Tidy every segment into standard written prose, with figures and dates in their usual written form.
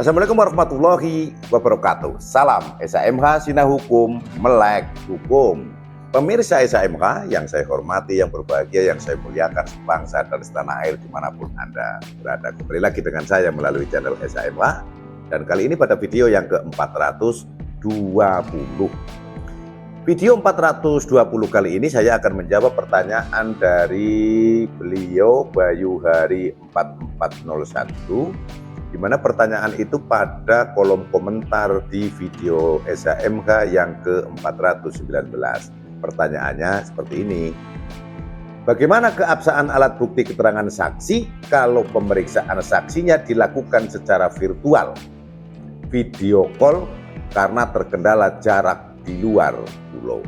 Assalamualaikum warahmatullahi wabarakatuh. Salam SHMH Sinah Hukum, Melek Hukum. Pemirsa SHMH yang saya hormati, yang berbahagia, yang saya muliakan sebangsa dan setanah air dimanapun Anda berada. Kembali lagi dengan saya melalui channel SHMH. Dan kali ini pada video yang ke-420. Video 420 kali ini saya akan menjawab pertanyaan dari beliau Bayu Hari 4401, di mana pertanyaan itu pada kolom komentar di video SHMH yang ke-419. Pertanyaannya seperti ini. Bagaimana keabsahan alat bukti keterangan saksi kalau pemeriksaan saksinya dilakukan secara virtual, video call karena terkendala jarak di luar pulau?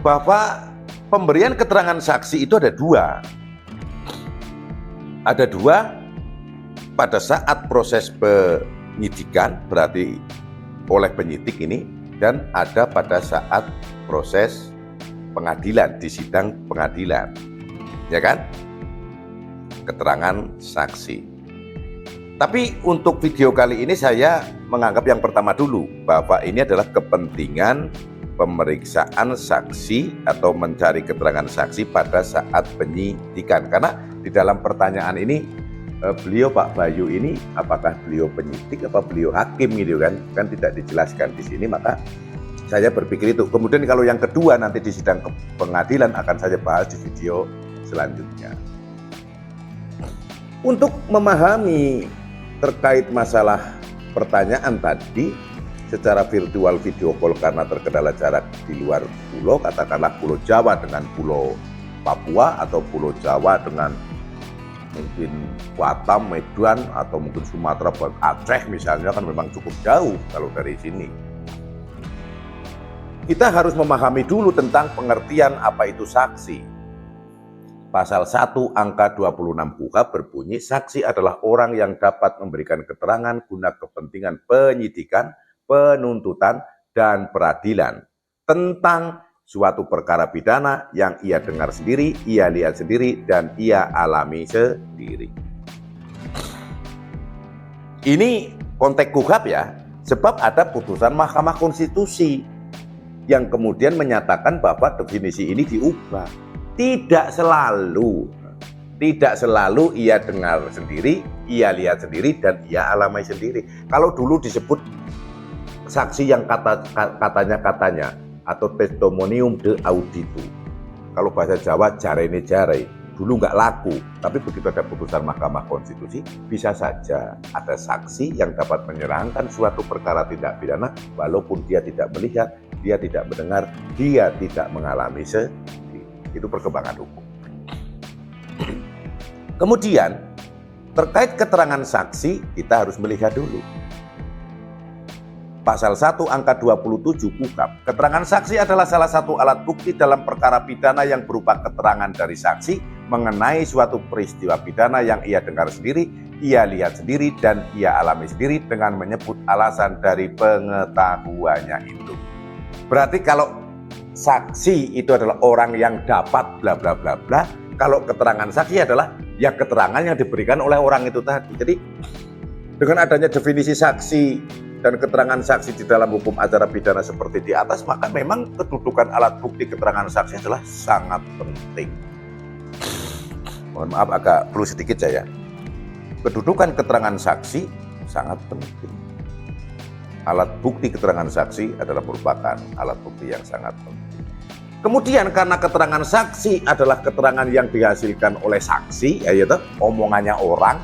Bapak, pemberian keterangan saksi itu ada dua. Ada dua. Pada saat proses penyidikan, berarti oleh penyidik ini, dan ada pada saat proses pengadilan, di sidang pengadilan, ya kan? Keterangan saksi. Tapi untuk video kali ini saya menganggap yang pertama dulu, bahwa ini adalah kepentingan pemeriksaan saksi atau mencari keterangan saksi pada saat penyidikan. Karena di dalam pertanyaan ini, beliau Pak Bayu ini apakah beliau penyidik apa beliau hakim gitu kan tidak dijelaskan di sini, maka saya berpikir itu. Kemudian kalau yang kedua nanti di sidang pengadilan akan saya bahas di video selanjutnya. Untuk memahami terkait masalah pertanyaan tadi secara virtual video call karena terkendala jarak di luar pulau, katakanlah Pulau Jawa dengan Pulau Papua atau Pulau Jawa dengan mungkin Batam, Medan, atau mungkin Sumatera, Aceh misalnya, kan memang cukup jauh kalau dari sini. Kita harus memahami dulu tentang pengertian apa itu saksi. Pasal 1 angka 26 KUHP berbunyi, saksi adalah orang yang dapat memberikan keterangan guna kepentingan penyidikan, penuntutan, dan peradilan tentang suatu perkara pidana yang ia dengar sendiri, ia lihat sendiri, dan ia alami sendiri. Ini konteks KUHP ya, sebab ada putusan Mahkamah Konstitusi yang kemudian menyatakan bahwa definisi ini diubah. Tidak selalu ia dengar sendiri, ia lihat sendiri, dan ia alami sendiri. Kalau dulu disebut saksi yang katanya atau testimonium de auditu, kalau bahasa Jawa jarene jare, dulu nggak laku. Tapi begitu ada putusan Mahkamah Konstitusi, bisa saja ada saksi yang dapat menyerangkan suatu perkara tindak pidana walaupun dia tidak melihat, dia tidak mendengar, dia tidak mengalami sendiri. Itu perkembangan hukum. Kemudian terkait keterangan saksi, kita harus melihat dulu Pasal 1 angka 27 KUHP. Keterangan saksi adalah salah satu alat bukti dalam perkara pidana yang berupa keterangan dari saksi mengenai suatu peristiwa pidana yang ia dengar sendiri, ia lihat sendiri, dan ia alami sendiri dengan menyebut alasan dari pengetahuannya itu. Berarti kalau saksi itu adalah orang yang dapat bla bla bla bla, kalau keterangan saksi adalah ya keterangan yang diberikan oleh orang itu tadi. Jadi dengan adanya definisi saksi dan keterangan saksi di dalam hukum acara pidana seperti di atas, maka memang kedudukan alat bukti keterangan saksi adalah sangat penting. Mohon maaf agak perlu sedikit saya. Kedudukan keterangan saksi sangat penting. Alat bukti keterangan saksi adalah merupakan alat bukti yang sangat penting. Kemudian karena keterangan saksi adalah keterangan yang dihasilkan oleh saksi, yaitu omongannya orang,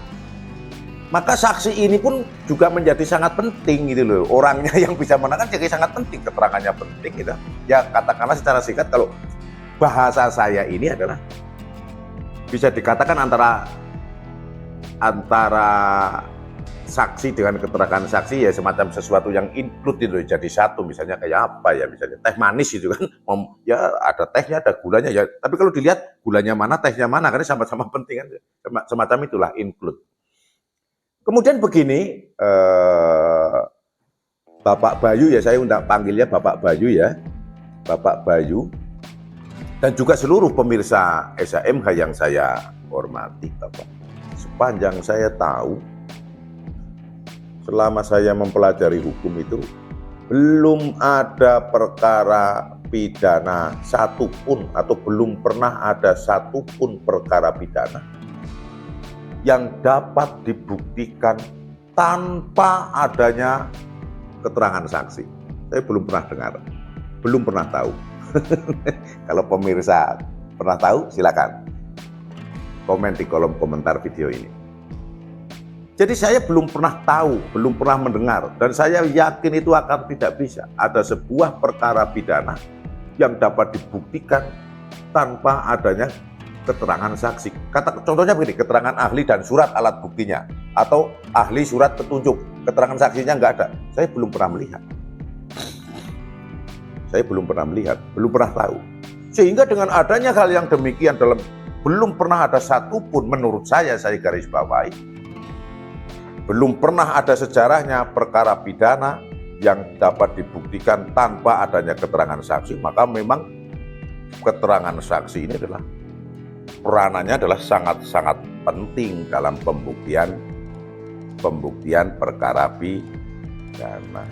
maka saksi ini pun juga menjadi sangat penting gitu loh. Orangnya yang bisa menerangkan jadi sangat penting, keterangannya penting gitu. Ya katakanlah secara singkat, kalau bahasa saya ini adalah bisa dikatakan antara saksi dengan keterangan saksi ya semacam sesuatu yang include gitu, jadi satu. Misalnya kayak apa ya, misalnya teh manis gitu kan, ya ada tehnya, ada gulanya ya. Tapi kalau dilihat gulanya mana, tehnya mana, karena sama-sama penting kan, semacam itulah include. Kemudian begini, Bapak Bayu ya, saya undang panggilnya Bapak Bayu ya, Bapak Bayu, dan juga seluruh pemirsa SHMH yang saya hormati, Bapak. Sepanjang saya tahu, selama saya mempelajari hukum itu, belum ada perkara pidana satupun atau belum pernah ada satupun perkara pidana yang dapat dibuktikan tanpa adanya keterangan saksi. Saya belum pernah dengar, belum pernah tahu. Kalau pemirsa pernah tahu, silakan komen di kolom komentar video ini. Jadi saya belum pernah tahu, belum pernah mendengar, dan saya yakin itu akan tidak bisa ada sebuah perkara pidana yang dapat dibuktikan tanpa adanya keterangan saksi. Contohnya begini, keterangan ahli dan surat alat buktinya, atau ahli surat petunjuk, keterangan saksinya nggak ada. Saya belum pernah melihat. Saya belum pernah melihat, belum pernah tahu. Sehingga dengan adanya hal yang demikian belum pernah ada satupun, menurut saya garis bawahi, belum pernah ada sejarahnya perkara pidana yang dapat dibuktikan tanpa adanya keterangan saksi. Maka memang keterangan saksi ini adalah peranannya adalah sangat-sangat penting dalam pembuktian perkara pidana.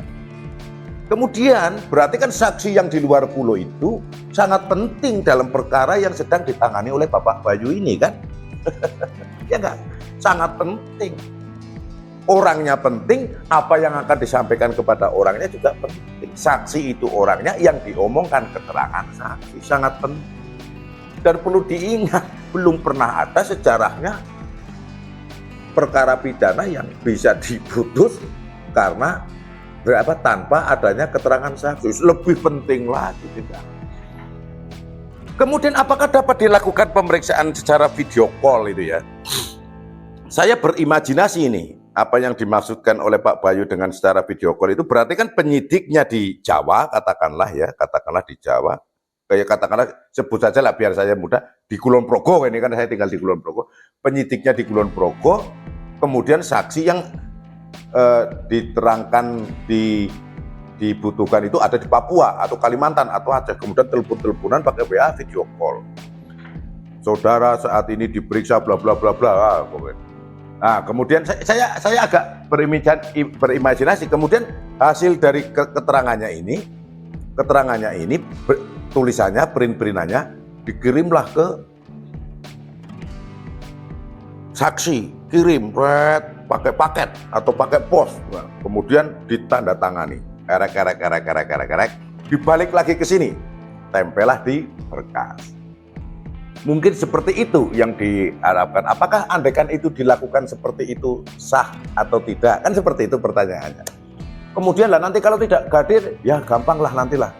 Kemudian berarti kan saksi yang di luar pulau itu sangat penting dalam perkara yang sedang ditangani oleh Bapak Bayu ini kan? Ya enggak? Sangat penting. Orangnya penting, apa yang akan disampaikan kepada orangnya juga penting. Saksi itu orangnya, yang diomongkan keterangan saksi, sangat penting. Dan perlu diingat, belum pernah ada sejarahnya perkara pidana yang bisa diputus karena tanpa adanya keterangan saksi. Lebih penting lagi tidak. Kemudian apakah dapat dilakukan pemeriksaan secara video call itu ya? Saya berimajinasi ini, apa yang dimaksudkan oleh Pak Bayu dengan secara video call itu berarti kan penyidiknya di Jawa, katakanlah di Jawa, kayak katakanlah sebut saja lah biar saya mudah, di Kulon Progo, ini kan saya tinggal di Kulon Progo, penyidiknya di Kulon Progo, kemudian saksi yang diterangkan dibutuhkan itu ada di Papua atau Kalimantan atau Aceh, kemudian telepon-teleponan pakai WA video call. Saudara saat ini diperiksa bla bla bla bla. Nah, kemudian saya agak berimajinasi, kemudian hasil dari keterangannya ini tulisannya, print-printannya dikirimlah ke saksi, kirim pakai paket atau pakai pos, kemudian ditandatangani, erek, dibalik lagi ke sini, tempellah di berkas. Mungkin seperti itu yang diharapkan. Apakah andaikan itu dilakukan seperti itu sah atau tidak? Kan seperti itu pertanyaannya. Kemudian lah nanti kalau tidak hadir, ya gampang lah nantilah.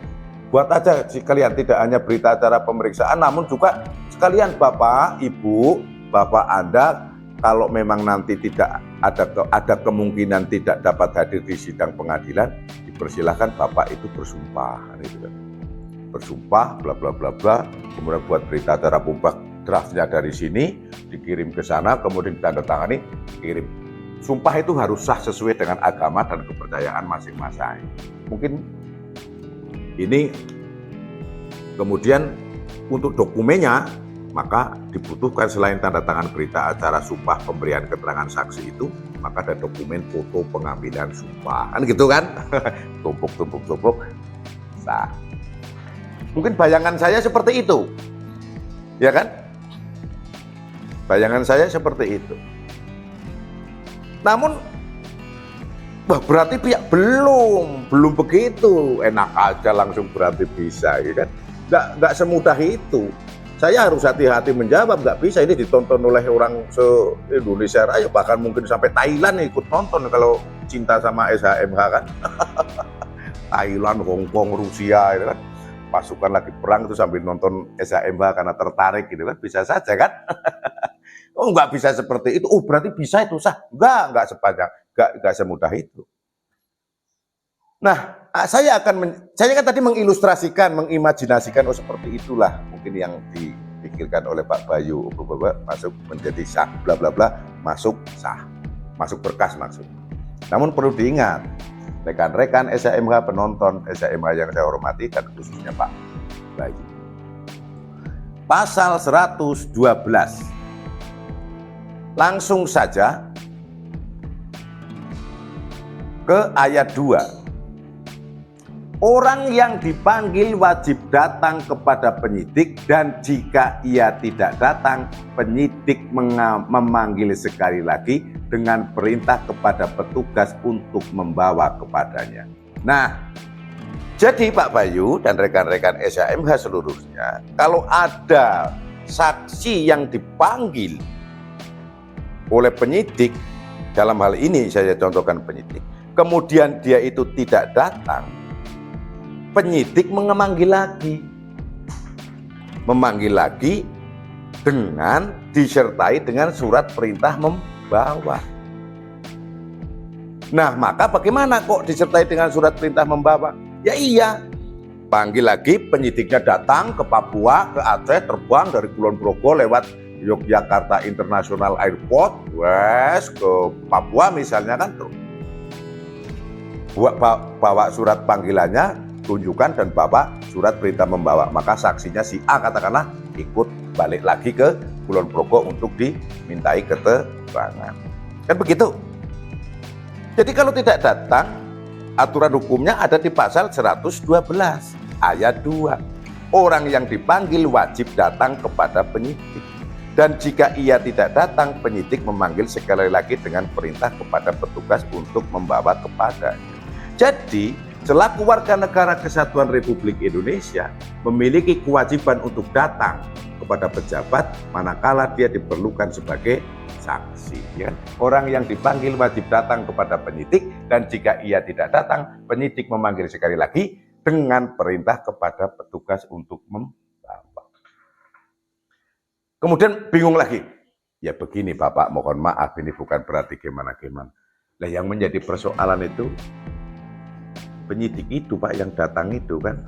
Buat aja sekalian, tidak hanya berita acara pemeriksaan, namun juga sekalian Bapak, Ibu, Bapak Anda, kalau memang nanti tidak ada kemungkinan tidak dapat hadir di sidang pengadilan, dipersilahkan Bapak itu bersumpah, gitu kan. Bersumpah, bla bla bla bla, kemudian buat berita acara pembak draftnya dari sini, dikirim ke sana, kemudian ditandatangani, kirim. Sumpah itu harus sah sesuai dengan agama dan kepercayaan masing-masing. Mungkin ini kemudian untuk dokumennya, maka dibutuhkan selain tanda tangan berita acara sumpah pemberian keterangan saksi itu, maka ada dokumen foto pengambilan sumpah, kan gitu kan? Tumpuk, sah. Mungkin bayangan saya seperti itu, ya kan? Bayangan saya seperti itu. Namun, berarti pihak belum begitu enak aja langsung berarti bisa, ya kan? Nggak semudah itu. Saya harus hati-hati menjawab, nggak bisa ini ditonton oleh orang se-Indonesia Raya, bahkan mungkin sampai Thailand ikut nonton kalau cinta sama SHMH kan. Thailand, Hong Kong, Rusia, itu kan. Pasukan lagi perang itu sambil nonton SHMH karena tertarik gitu kan, bisa saja kan. Oh nggak bisa seperti itu, oh berarti bisa itu sah, nggak sepanjang, nggak semudah itu. Nah, saya kan tadi mengilustrasikan, mengimajinasikan, oh seperti itulah mungkin yang dipikirkan oleh Pak Bayu, masuk menjadi sah, bla bla bla, masuk sah, masuk berkas maksud. Namun perlu diingat, rekan-rekan SHMH, penonton SHMH yang saya hormati, dan khususnya Pak Bayu. Pasal 112. Langsung saja ke ayat 2. Orang yang dipanggil wajib datang kepada penyidik, dan jika ia tidak datang, penyidik memanggil sekali lagi dengan perintah kepada petugas untuk membawa kepadanya. Nah, jadi Pak Bayu dan rekan-rekan SHMH seluruhnya, kalau ada saksi yang dipanggil oleh penyidik, dalam hal ini saya contohkan penyidik, kemudian dia itu tidak datang, penyidik memanggil lagi dengan disertai dengan surat perintah membawa. Nah, maka bagaimana kok disertai dengan surat perintah membawa? Ya iya, panggil lagi, penyidiknya datang ke Papua, ke Aceh, terbang dari Kulon Progo lewat Yogyakarta International Airport, ke Papua misalnya kan, tuh bawa surat panggilannya, tunjukkan dan bawa surat perintah membawa. Maka saksinya si A katakanlah ikut balik lagi ke Kulon Progo untuk dimintai keterangan. Kan begitu. Jadi kalau tidak datang, aturan hukumnya ada di pasal 112 ayat 2. Orang yang dipanggil wajib datang kepada penyidik, dan jika ia tidak datang, penyidik memanggil sekali lagi dengan perintah kepada petugas untuk membawa kepadanya. Jadi, selaku warga negara Kesatuan Republik Indonesia memiliki kewajiban untuk datang kepada pejabat manakala dia diperlukan sebagai saksi. Ya. Orang yang dipanggil wajib datang kepada penyidik, dan jika ia tidak datang, penyidik memanggil sekali lagi dengan perintah kepada petugas untuk membawa. Kemudian bingung lagi. Ya begini Bapak, mohon maaf, ini bukan berarti gimana-gimana. Nah, yang menjadi persoalan itu penyidik itu Pak yang datang itu kan.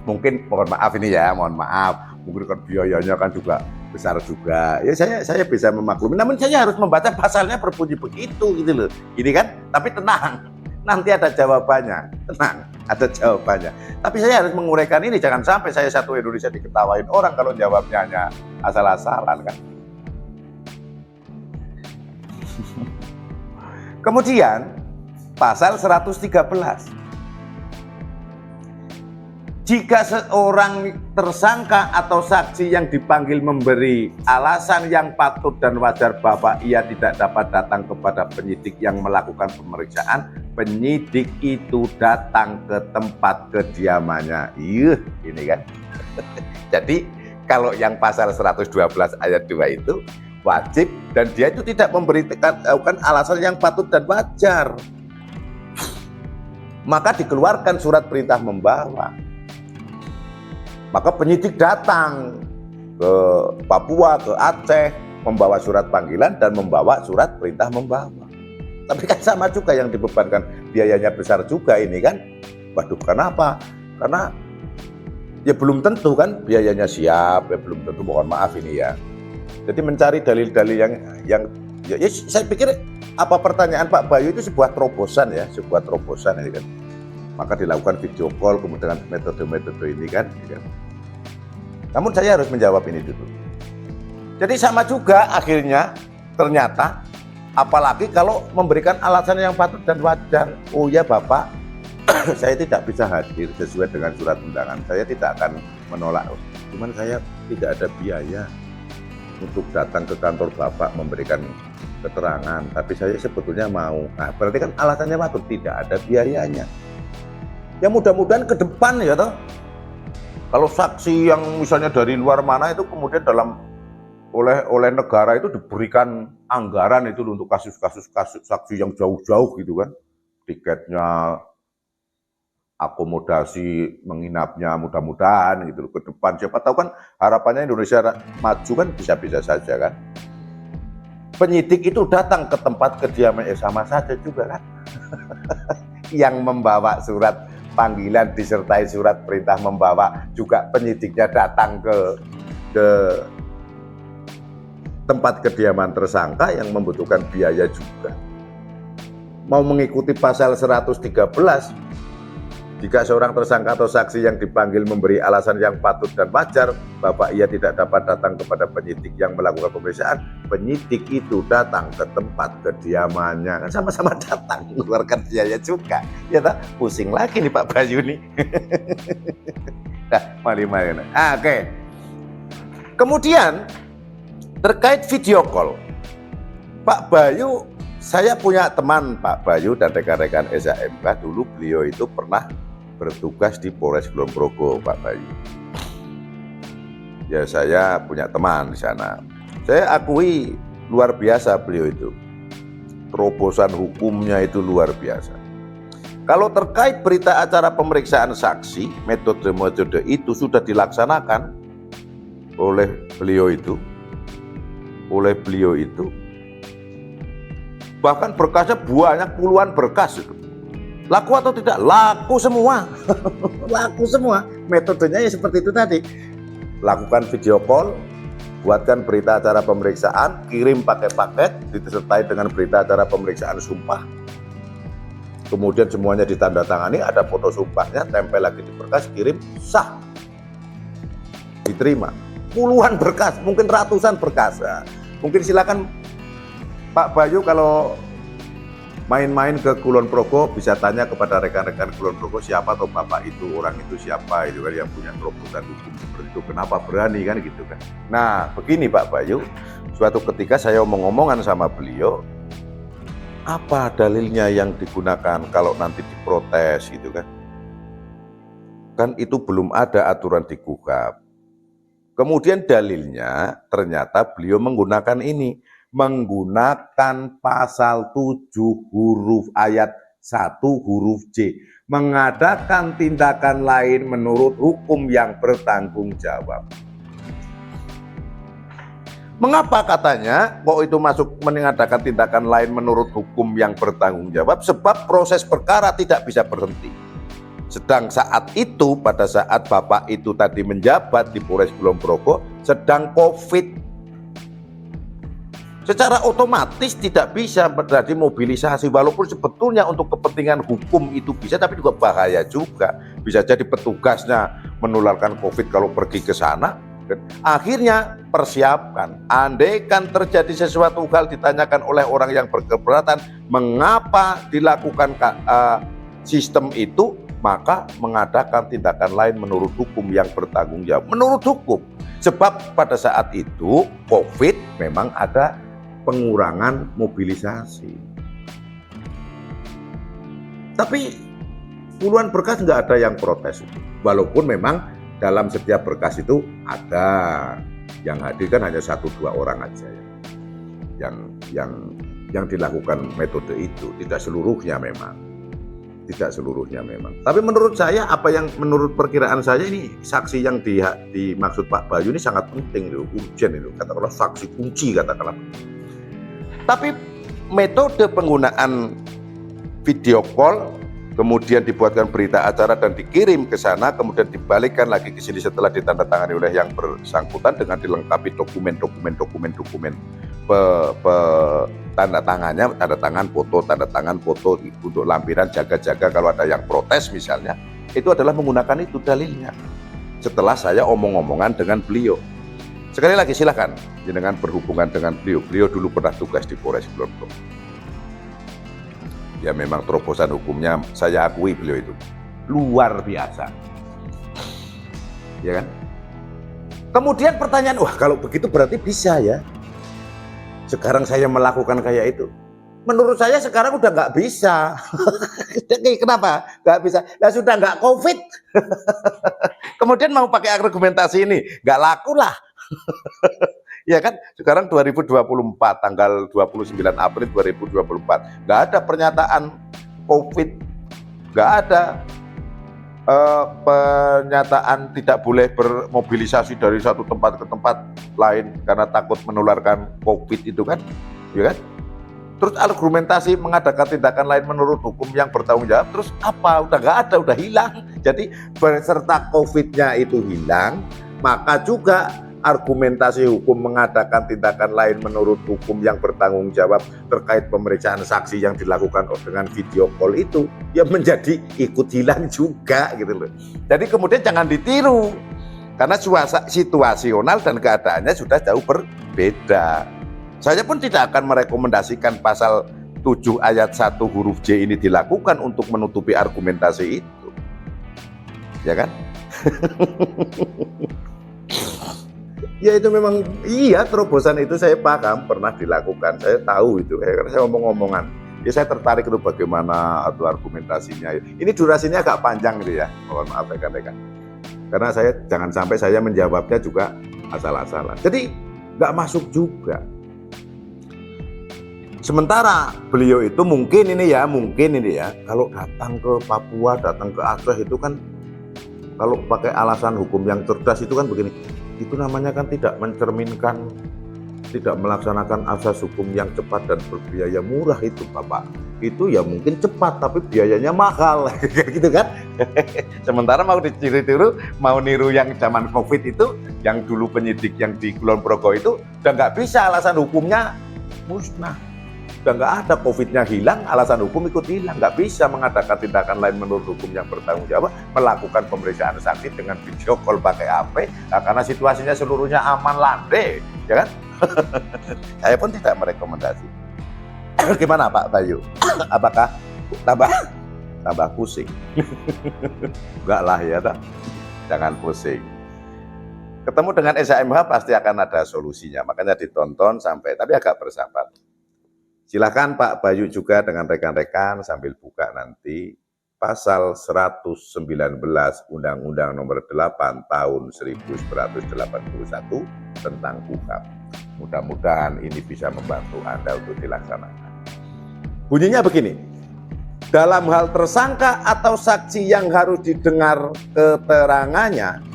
Mungkin mohon maaf ini ya, mohon maaf. Mungkin kan biayanya kan juga besar juga. Ya saya bisa memaklumi, namun saya harus membaca pasalnya berbunyi begitu gitu loh. Ini kan, tapi tenang. Nanti ada jawabannya, tenang, ada jawabannya. Tapi saya harus menguraikan ini, jangan sampai saya satu Indonesia diketawain orang kalau jawabnya hanya asal-asalan kan. Kemudian pasal 113. Jika seorang tersangka atau saksi yang dipanggil memberi alasan yang patut dan wajar bahwa ia tidak dapat datang kepada penyidik yang melakukan pemeriksaan, penyidik itu datang ke tempat kediamannya. Ini kan. Jadi kalau yang pasal 112 ayat 2 itu wajib, dan dia itu tidak memberikan alasan yang patut dan wajar, maka dikeluarkan surat perintah membawa. Maka penyidik datang ke Papua, ke Aceh, membawa surat panggilan dan membawa surat perintah membawa. Tapi kan sama juga yang dibebankan, biayanya besar juga ini kan. Waduh, kenapa? Karena ya belum tentu kan biayanya siap, ya belum tentu, mohon maaf ini ya. Jadi mencari dalil-dalil yang ya saya pikir apa pertanyaan Pak Bayu itu sebuah terobosan ya, sebuah terobosan ini kan. Maka dilakukan video call kemudian metode-metode ini kan. Namun saya harus menjawab ini dulu. Jadi sama juga akhirnya ternyata, apalagi kalau memberikan alasan yang patut dan wajar. Oh ya Bapak, saya tidak bisa hadir sesuai dengan surat undangan. Saya tidak akan menolak. Cuman saya tidak ada biaya untuk datang ke kantor Bapak memberikan keterangan. Tapi saya sebetulnya mau. Nah, berarti kan alasannya patut, tidak ada biayanya. Ya mudah-mudahan ke depan ya toh. Kalau saksi yang misalnya dari luar mana itu kemudian oleh negara itu diberikan anggaran itu untuk kasus saksi yang jauh-jauh gitu kan. Tiketnya, akomodasi menginapnya, mudah-mudahan gitu ke depan. Siapa tahu kan harapannya Indonesia maju kan, bisa-bisa saja kan. Penyidik itu datang ke tempat kediaman sama saja juga kan. Yang membawa surat panggilan disertai surat perintah membawa, juga penyidiknya datang ke tempat kediaman tersangka yang membutuhkan biaya juga. Mau mengikuti pasal 113 Jika seorang tersangka atau saksi yang dipanggil memberi alasan yang patut dan wajar, Bapak ia tidak dapat datang kepada penyidik yang melakukan pemeriksaan, penyidik itu datang ke tempat kediamannya, kan sama-sama datang, mengeluarkan biaya juga. Ya tak? Pusing lagi nih Pak Bayu nih. Nah, mari. Oke. Kemudian terkait video call, Pak Bayu, saya punya teman Pak Bayu dan rekan-rekan SHMK, dulu beliau itu pernah bertugas di Polres Kulon Progo, Pak Bayu. Ya, saya punya teman di sana. Saya akui luar biasa beliau itu. Terobosan hukumnya itu luar biasa. Kalau terkait berita acara pemeriksaan saksi, metode-metode itu sudah dilaksanakan oleh beliau itu. Bahkan berkasnya banyak, puluhan berkas itu. Laku atau tidak? Laku semua. Laku semua. Metodenya ya seperti itu tadi. Lakukan video call, buatkan berita acara pemeriksaan, kirim pakai paket, disertai dengan berita acara pemeriksaan sumpah. Kemudian semuanya ditandatangani, ada foto sumpahnya, tempel lagi di berkas, kirim, sah. Diterima. Puluhan berkas, mungkin ratusan berkas. Nah, mungkin silakan Pak Bayu kalau main-main ke Kulon Progo bisa tanya kepada rekan-rekan Kulon Progo siapa atau bapak itu, orang itu siapa itu kan yang punya terobosan hukum seperti itu, kenapa berani kan gitu kan. Nah begini Pak Bayu, suatu ketika saya omong-omongan sama beliau, apa dalilnya yang digunakan kalau nanti diprotes gitu kan. Kan itu belum ada aturan di KUHAP. Kemudian dalilnya ternyata beliau menggunakan ini, menggunakan pasal 7 huruf ayat 1 huruf J, mengadakan tindakan lain menurut hukum yang bertanggung jawab. Mengapa katanya kok itu masuk mengadakan tindakan lain menurut hukum yang bertanggung jawab? Sebab proses perkara tidak bisa berhenti. Sedang saat itu, pada saat Bapak itu tadi menjabat di Polres Kulon Progo, sedang COVID. Secara otomatis tidak bisa terjadi mobilisasi, walaupun sebetulnya untuk kepentingan hukum itu bisa, tapi juga bahaya juga. Bisa jadi petugasnya menularkan COVID kalau pergi ke sana. Akhirnya persiapkan, andaikan terjadi sesuatu hal ditanyakan oleh orang yang berkeberatan, mengapa dilakukan sistem itu, maka mengadakan tindakan lain menurut hukum yang bertanggung jawab. Menurut hukum, sebab pada saat itu COVID memang ada pengurangan mobilisasi. Tapi puluhan berkas nggak ada yang protes. Walaupun memang dalam setiap berkas itu ada yang hadir kan hanya 1-2 orang aja yang dilakukan metode itu, tidak seluruhnya memang. Tapi menurut saya, apa yang menurut perkiraan saya ini, saksi yang dimaksud Pak Bayu ini sangat penting, urgent itu, katakanlah saksi kunci katakanlah. Tapi metode penggunaan video call, kemudian dibuatkan berita acara dan dikirim ke sana, kemudian dibalikkan lagi ke sini setelah ditandatangani oleh yang bersangkutan dengan dilengkapi dokumen tanda tangan, foto untuk lampiran, jaga-jaga kalau ada yang protes misalnya, itu adalah menggunakan itu dalilnya. Setelah saya omong-omongan dengan beliau. Sekali lagi silakan dengan berhubungan dengan beliau. Beliau dulu pernah tugas di Polres Kulon Progo. Ya memang terobosan hukumnya saya akui beliau itu luar biasa. Ya kan? Kemudian pertanyaan, wah kalau begitu berarti bisa ya. Sekarang saya melakukan kayak itu. Menurut saya sekarang udah nggak bisa. Kenapa? Nggak bisa. Nah sudah nggak COVID. Kemudian mau pakai argumentasi ini, nggak laku lah. Ya kan, sekarang 2024, tanggal 29 April 2024, nggak ada pernyataan COVID, nggak ada pernyataan tidak boleh bermobilisasi dari satu tempat ke tempat lain karena takut menularkan COVID itu kan, ya kan? Terus argumentasi mengadakan tindakan lain menurut hukum yang bertanggung jawab, terus apa? Udah nggak ada, udah hilang. Jadi beserta COVID-nya itu hilang, maka juga argumentasi hukum mengadakan tindakan lain menurut hukum yang bertanggung jawab terkait pemeriksaan saksi yang dilakukan dengan video call itu, ya menjadi ikut hilang juga gitu loh. Jadi kemudian jangan ditiru, karena situasional dan keadaannya sudah jauh berbeda. Saya pun tidak akan merekomendasikan pasal 7 ayat 1 huruf J ini dilakukan untuk menutupi argumentasi itu. Ya kan? Ya itu memang iya, terobosan itu saya paham, pernah dilakukan, saya tahu itu, karena saya ngomong-ngomongan. Ya saya tertarik itu bagaimana atau argumentasinya. Ini durasinya agak panjang gitu ya, mohon maaf rekan-rekan. Karena saya jangan sampai saya menjawabnya juga asal-asalan. Jadi nggak masuk juga. Sementara beliau itu mungkin ini ya, kalau datang ke Papua, datang ke Aceh itu kan, kalau pakai alasan hukum yang cerdas itu kan begini, itu namanya kan tidak mencerminkan, tidak melaksanakan asas hukum yang cepat dan berbiaya murah itu Bapak. Itu ya mungkin cepat tapi biayanya mahal, gitu kan. Sementara mau ditiru, mau niru yang zaman COVID itu, yang dulu penyidik yang di Kulon Progo itu, udah nggak bisa, alasan hukumnya musnah. Udah nggak ada, COVID-nya hilang, alasan hukum ikut hilang. Nggak bisa mengadakan tindakan lain menurut hukum yang bertanggung jawab, melakukan pemeriksaan saksi dengan video call pakai HP, nah, karena situasinya seluruhnya aman landai, ya kan? Saya pun tidak merekomendasi. Gimana Pak Bayu? Apakah tambah pusing? Enggak lah ya, tak? Jangan pusing. Ketemu dengan SHMH pasti akan ada solusinya, makanya ditonton sampai, tapi agak bersabar. Silakan Pak Bayu juga dengan rekan-rekan sambil buka nanti pasal 119 Undang-Undang Nomor 8 Tahun 1981 tentang UKAP. Mudah-mudahan ini bisa membantu Anda untuk dilaksanakan. Bunyinya begini, dalam hal tersangka atau saksi yang harus didengar keterangannya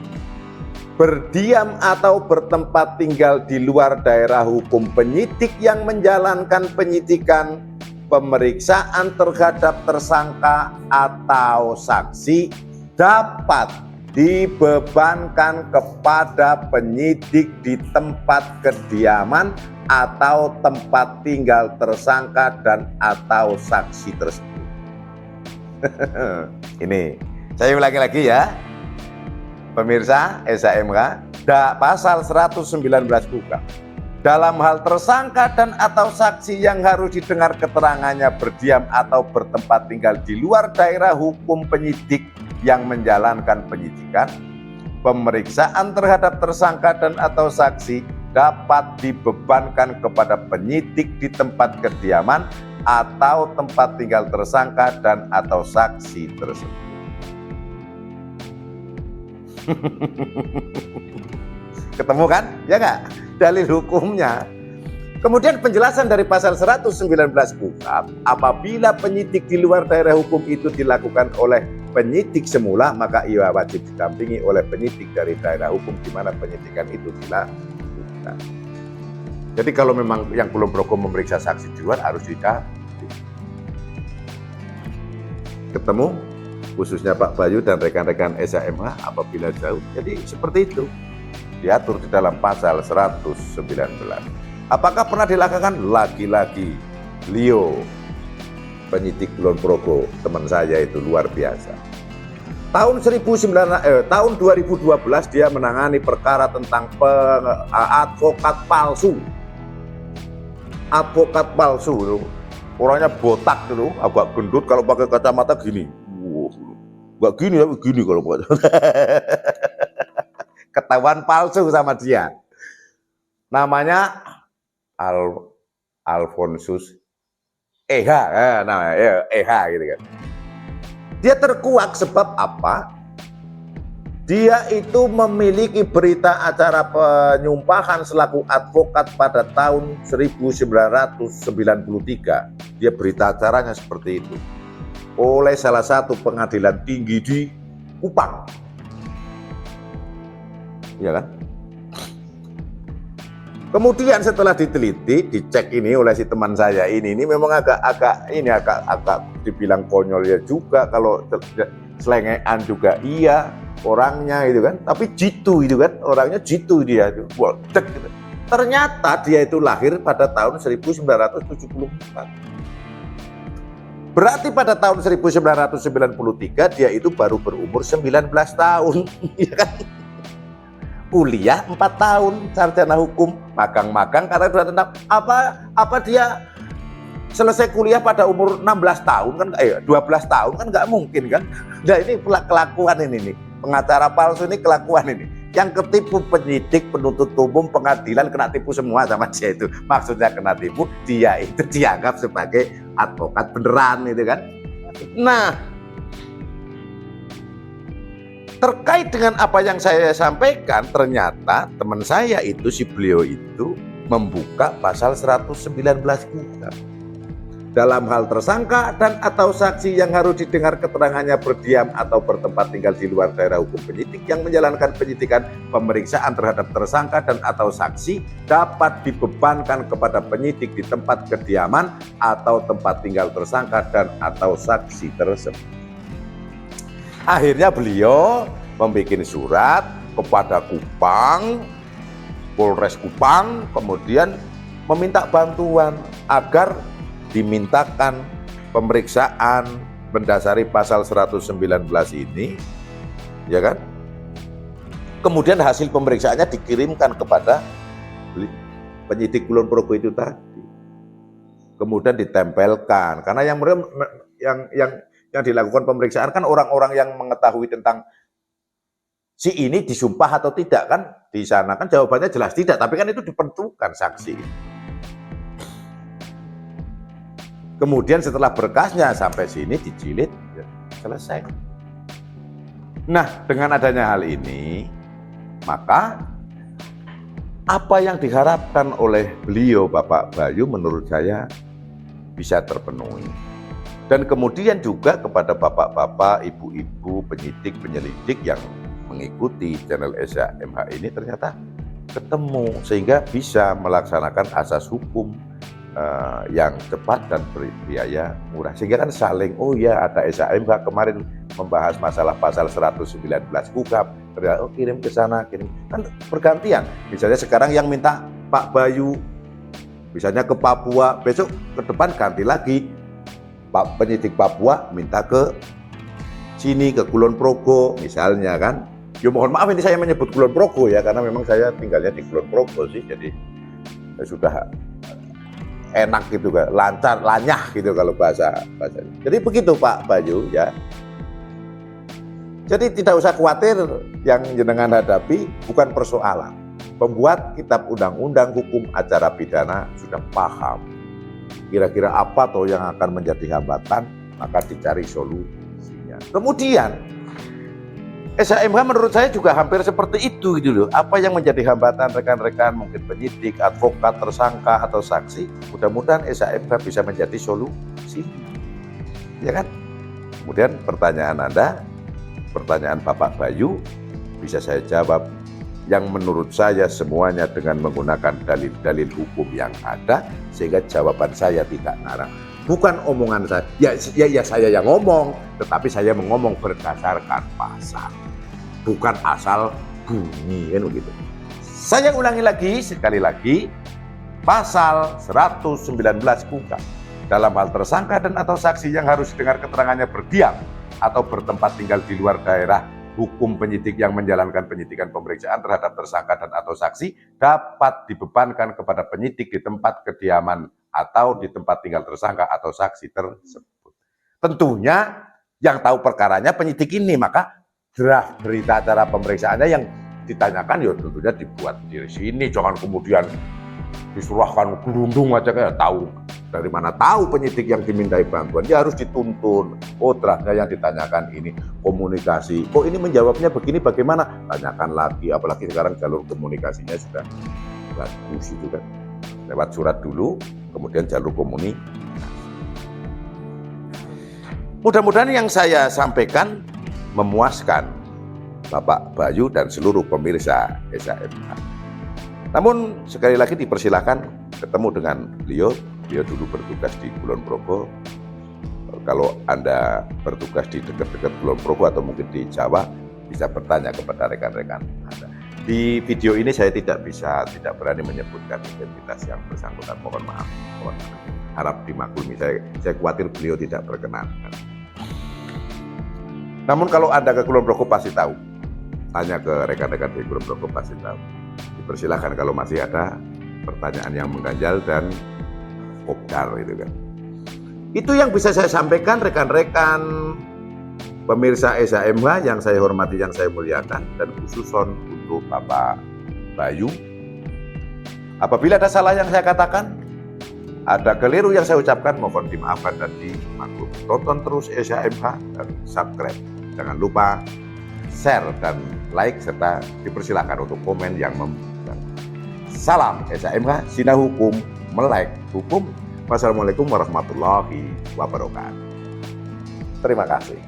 berdiam atau bertempat tinggal di luar daerah hukum penyidik yang menjalankan penyidikan, pemeriksaan terhadap tersangka atau saksi dapat dibebankan kepada penyidik di tempat kediaman atau tempat tinggal tersangka dan atau saksi tersebut. Ini saya ulangi lagi ya. Pemirsa SHMH, pasal 119 UKAP. Dalam hal tersangka dan atau saksi yang harus didengar keterangannya berdiam atau bertempat tinggal di luar daerah hukum penyidik yang menjalankan penyidikan, pemeriksaan terhadap tersangka dan atau saksi dapat dibebankan kepada penyidik di tempat kediaman atau tempat tinggal tersangka dan atau saksi tersebut. Ketemu kan? Ya nggak? Dalil hukumnya. Kemudian penjelasan dari pasal 119 UKAP, apabila penyidik di luar daerah hukum itu dilakukan oleh penyidik semula, maka ia wajib didampingi oleh penyidik dari daerah hukum di mana penyidikan itu dilakukan. Jadi kalau memang yang Kulon Progo memeriksa saksi di luar harus didampingi. Ketemu? Khususnya Pak Bayu dan rekan-rekan SHMH apabila jauh. Jadi seperti itu diatur di dalam pasal 119. Apakah pernah dilakukan? Lagi-lagi Leo, penyidik Kulon Progo, teman saya itu luar biasa. Tahun 2012 dia menangani perkara tentang advokat palsu. Advokat palsu itu orangnya botak itu, agak gendut, kalau pakai kacamata gini. Nggak gini, tapi gini kalau buat. Ketahuan palsu sama dia. Namanya Alfonsus Eha, namanya Eha gitu kan. Dia terkuak sebab apa? Dia itu memiliki berita acara penyumpahan selaku advokat pada tahun 1993. Dia berita acaranya seperti itu. Oleh salah satu pengadilan tinggi di Kupang. Ya kan? Kemudian setelah diteliti, dicek ini oleh si teman saya ini memang agak dibilang konyol ya juga, kalau selengean juga iya. orangnya itu kan, tapi jitu itu kan, orangnya jitu dia itu, cek gitu. Ternyata dia itu lahir pada tahun 1974. Berarti pada tahun 1993 dia itu baru berumur 19 tahun, ya kan? Kuliah 4 tahun, sarjana hukum, magang-magang karena sudah tentang apa dia selesai kuliah pada umur 16 tahun kan, 12 tahun kan nggak mungkin kan. Nah ini kelakuan ini nih, pengacara palsu ini kelakuan ini. Yang ketipu penyidik, penuntut umum, pengadilan kena tipu semua sama dia itu. Maksudnya kena tipu, dia itu dianggap sebagai advokat beneran itu kan. Nah, terkait dengan apa yang saya sampaikan, ternyata teman saya itu, si beliau itu membuka pasal 119 KUHP. Dalam hal tersangka dan atau saksi yang harus didengar keterangannya berdiam atau bertempat tinggal di luar daerah hukum penyidik yang menjalankan penyidikan, pemeriksaan terhadap tersangka dan atau saksi dapat dibebankan kepada penyidik di tempat kediaman atau tempat tinggal tersangka dan atau saksi tersebut. Akhirnya beliau membuat surat kepada Kupang, Polres Kupang, kemudian meminta bantuan agar dimintakan pemeriksaan mendasari pasal 119 ini, ya kan? Kemudian hasil pemeriksaannya dikirimkan kepada penyidik Kulon Progo itu tadi. Kemudian ditempelkan, karena yang dilakukan pemeriksaan kan orang-orang yang mengetahui tentang si ini disumpah atau tidak kan, di sana kan jawabannya jelas tidak, tapi kan itu diperlukan saksi. Kemudian setelah berkasnya sampai sini dijilid, ya, selesai. Nah, dengan adanya hal ini, maka apa yang diharapkan oleh beliau Bapak Bayu menurut saya bisa terpenuhi. Dan kemudian juga kepada bapak-bapak, ibu-ibu, penyidik, penyelidik yang mengikuti channel SHMH ini ternyata ketemu sehingga bisa melaksanakan asas hukum yang cepat dan berbiaya murah. Sehingga kan saling, oh ya ada SHMH kemarin membahas masalah pasal 119 KUHP, ternyata oh kirim ke sana, kirim. Kan bergantian. Misalnya sekarang yang minta Pak Bayu, misalnya ke Papua, besok ke depan ganti lagi. Pak penyidik Papua minta ke sini, ke Kulon Progo misalnya kan. Ya mohon maaf ini saya menyebut Kulon Progo ya, karena memang saya tinggalnya di Kulon Progo sih, jadi saya sudah enak gitu kan, lancar, lanyah gitu kalau bahasa. Jadi begitu Pak Bayu ya. Jadi tidak usah khawatir, yang jenengan hadapi bukan persoalan. Pembuat kitab undang-undang hukum acara pidana sudah paham kira-kira apa toh yang akan menjadi hambatan, maka dicari solusinya. Kemudian SHMH menurut saya juga hampir seperti itu gitu loh. Apa yang menjadi hambatan rekan-rekan, mungkin penyidik, advokat, tersangka atau saksi, mudah-mudahan SHMH bisa menjadi solusi. Ya kan? Kemudian pertanyaan Anda, pertanyaan Bapak Bayu bisa saya jawab yang menurut saya semuanya dengan menggunakan dalil-dalil hukum yang ada, sehingga jawaban saya tidak ngarang. Bukan omongan saya, ya saya yang ngomong, tetapi saya ngomong berdasarkan pasal, bukan asal bunyi kan begitu. Saya ulangi lagi, sekali lagi, pasal 119 KUHP dalam hal tersangka dan atau saksi yang harus dengar keterangannya berdiam atau bertempat tinggal di luar daerah hukum penyidik yang menjalankan penyidikan pemeriksaan terhadap tersangka dan atau saksi dapat dibebankan kepada penyidik di tempat kediaman atau di tempat tinggal tersangka atau saksi tersebut. Tentunya yang tahu perkaranya penyidik ini, maka draft berita acara pemeriksaannya yang ditanyakan ya tentunya dibuat di sini, jangan kemudian disurahkan gelundung aja kayak tahu. Dari mana tahu penyidik yang dimintai bantuan? Dia harus dituntun. Oh, draftnya yang ditanyakan ini komunikasi. Oh, ini menjawabnya begini bagaimana? Tanyakan lagi. Apalagi sekarang jalur komunikasinya sudah bagus itu kan. Lewat surat dulu, kemudian jalur komunikasi. Mudah-mudahan yang saya sampaikan memuaskan Bapak Bayu dan seluruh pemirsa SHMH. Namun sekali lagi dipersilahkan ketemu dengan beliau. Beliau dulu bertugas di Kulon Progo. Kalau Anda bertugas di dekat-dekat Kulon Progo atau mungkin di Jawa, bisa bertanya kepada rekan-rekan Anda. Di video ini saya tidak berani menyebutkan identitas yang bersangkutan, mohon maaf. Harap dimaklumi, saya khawatir beliau tidak berkenan. Namun kalau Anda ke Kulon Progo pasti tahu, tanya ke rekan-rekan di Kulon Progo pasti tahu. Dipersilahkan kalau masih ada pertanyaan yang mengganjal dan kopdar itu kan. Itu yang bisa saya sampaikan rekan-rekan pemirsa SHMH yang saya hormati, yang saya muliakan, dan khususon untuk Bapak Bayu. Apabila ada salah yang saya katakan, ada keliru yang saya ucapkan, mohon dimaafkan dan dimaklumi. Tonton terus SHMH dan subscribe. Jangan lupa share dan like, serta dipersilakan untuk komen yang membutuhkan. Salam SHMH, Sinah Hukum, Melek Hukum. Wassalamualaikum warahmatullahi wabarakatuh. Terima kasih.